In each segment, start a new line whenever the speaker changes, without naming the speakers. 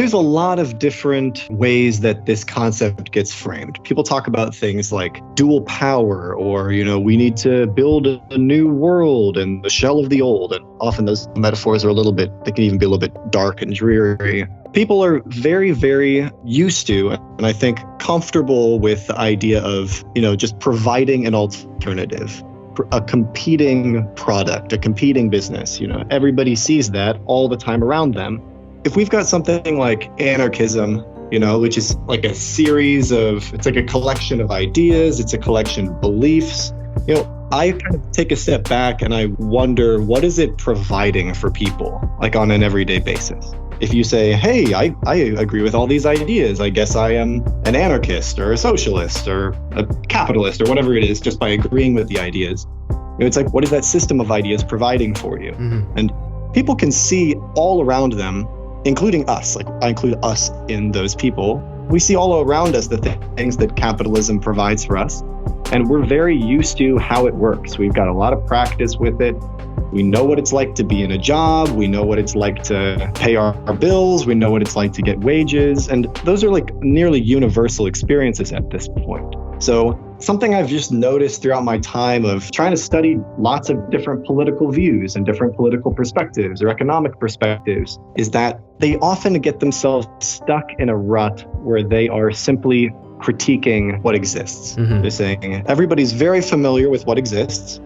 there's a lot of different ways that this concept gets framed. People talk about things like dual power, or, we need to build a new world and the shell of the old. And often those metaphors are they can even be a little bit dark and dreary. People are very, very used to, and I think comfortable with the idea of, just providing an alternative, a competing product, a competing business. Everybody sees that all the time around them. If we've got something like anarchism, which is like a series of, it's like a collection of ideas, it's a collection of beliefs, I kind of take a step back and I wonder, what is it providing for people, like on an everyday basis? If you say, hey, I agree with all these ideas, I guess I am an anarchist or a socialist or a capitalist or whatever it is, just by agreeing with the ideas, it's like, what is that system of ideas providing for you? Mm-hmm. And people can see all around them, including us, like I include us in those people. We see all around us the things that capitalism provides for us. And we're very used to how it works. We've got a lot of practice with it. We know what it's like to be in a job. We know what it's like to pay our bills. We know what it's like to get wages. And those are like nearly universal experiences at this point. So something I've just noticed throughout my time of trying to study lots of different political views and different political perspectives or economic perspectives is that they often get themselves stuck in a rut where they are simply critiquing what exists. Mm-hmm. They're saying everybody's very familiar with what exists,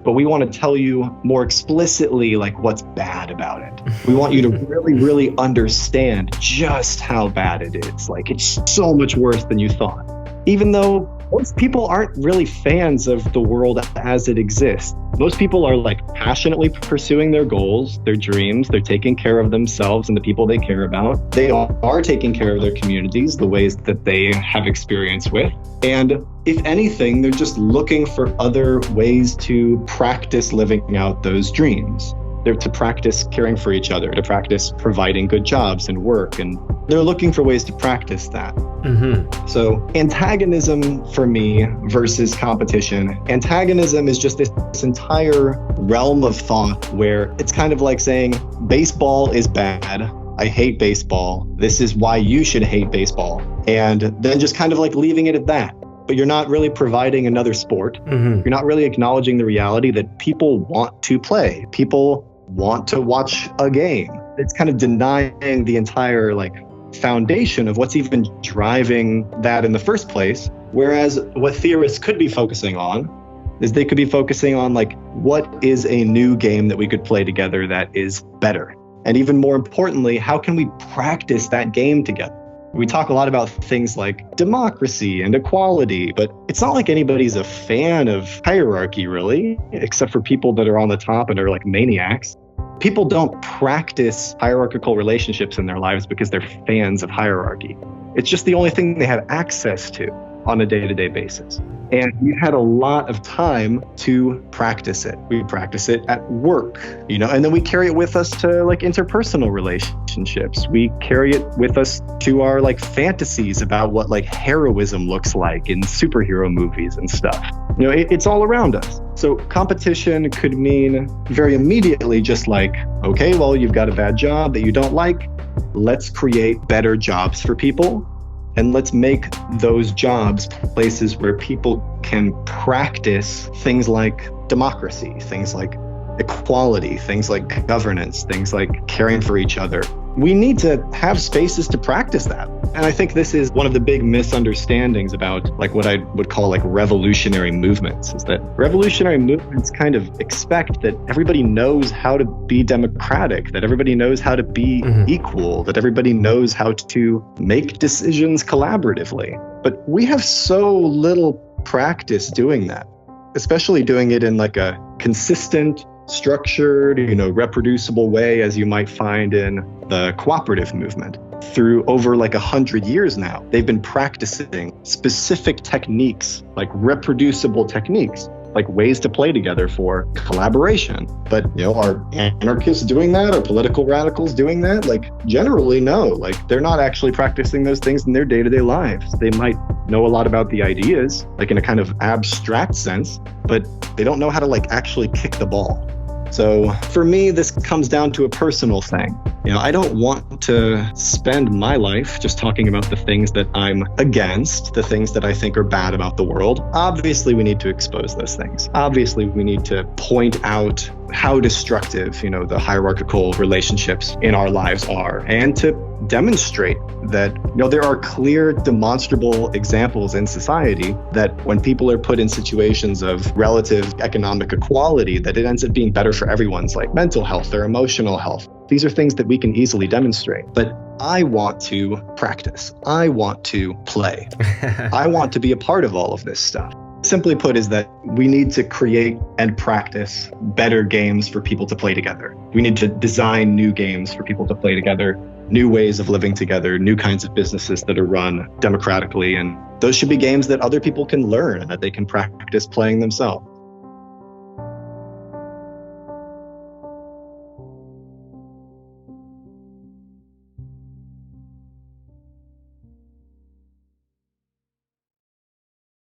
but we want to tell you more explicitly like what's bad about it. We want you to really, really understand just how bad it is. Like it's so much worse than you thought. Even though most people aren't really fans of the world as it exists. Most people are like passionately pursuing their goals, their dreams. They're taking care of themselves and the people they care about. They are taking care of their communities, the ways that they have experience with. And if anything, they're just looking for other ways to practice living out those dreams. They're to practice caring for each other, to practice providing good jobs and work. And they're looking for ways to practice that. Mm-hmm. So antagonism for me versus competition. Antagonism is just this entire realm of thought where it's kind of like saying baseball is bad. I hate baseball. This is why you should hate baseball. And then just kind of like leaving it at that. But you're not really providing another sport. Mm-hmm. You're not really acknowledging the reality that people want to play. People want to watch a game. It's kind of denying the entire like foundation of what's even driving that in the first place. Whereas what theorists could be focusing on is they could be focusing on like, what is a new game that we could play together that is better? And even more importantly, how can we practice that game together? We talk a lot about things like democracy and equality, but it's not like anybody's a fan of hierarchy, really, except for people that are on the top and are like maniacs. People don't practice hierarchical relationships in their lives because they're fans of hierarchy. It's just the only thing they have access to on a day-to-day basis. And we had a lot of time to practice it. We practice it at work, and then we carry it with us to like interpersonal relationships. We carry it with us to our like fantasies about what like heroism looks like in superhero movies and stuff. It's all around us. So competition could mean very immediately just like, okay, well, you've got a bad job that you don't like. Let's create better jobs for people. And let's make those jobs places where people can practice things like democracy, things like equality, things like governance, things like caring for each other. We need to have spaces to practice that. And I think this is one of the big misunderstandings about like what I would call like revolutionary movements, is that revolutionary movements kind of expect that everybody knows how to be democratic, that everybody knows how to be equal, that everybody knows how to make decisions collaboratively. But we have so little practice doing that, especially doing it in like a consistent, structured, reproducible way, as you might find in the cooperative movement. Through over like 100 years now, they've been practicing specific techniques, like reproducible techniques, like ways to play together for collaboration. But, are anarchists doing that? Are political radicals doing that? Like, generally, no. Like, they're not actually practicing those things in their day-to-day lives. They might know a lot about the ideas, like in a kind of abstract sense, but they don't know how to like actually kick the ball. So for me, this comes down to a personal thing. I don't want to spend my life just talking about the things that I'm against, the things that I think are bad about the world. Obviously, we need to expose those things. Obviously, we need to point out how destructive, the hierarchical relationships in our lives are, and to demonstrate that, there are clear, demonstrable examples in society that when people are put in situations of relative economic equality, that it ends up being better for everyone's like mental health or emotional health. These are things that we can easily demonstrate. But I want to practice. I want to play. I want to be a part of all of this stuff. Simply put, is that we need to create and practice better games for people to play together. We need to design new games for people to play together, new ways of living together, new kinds of businesses that are run democratically. And those should be games that other people can learn and that they can practice playing themselves.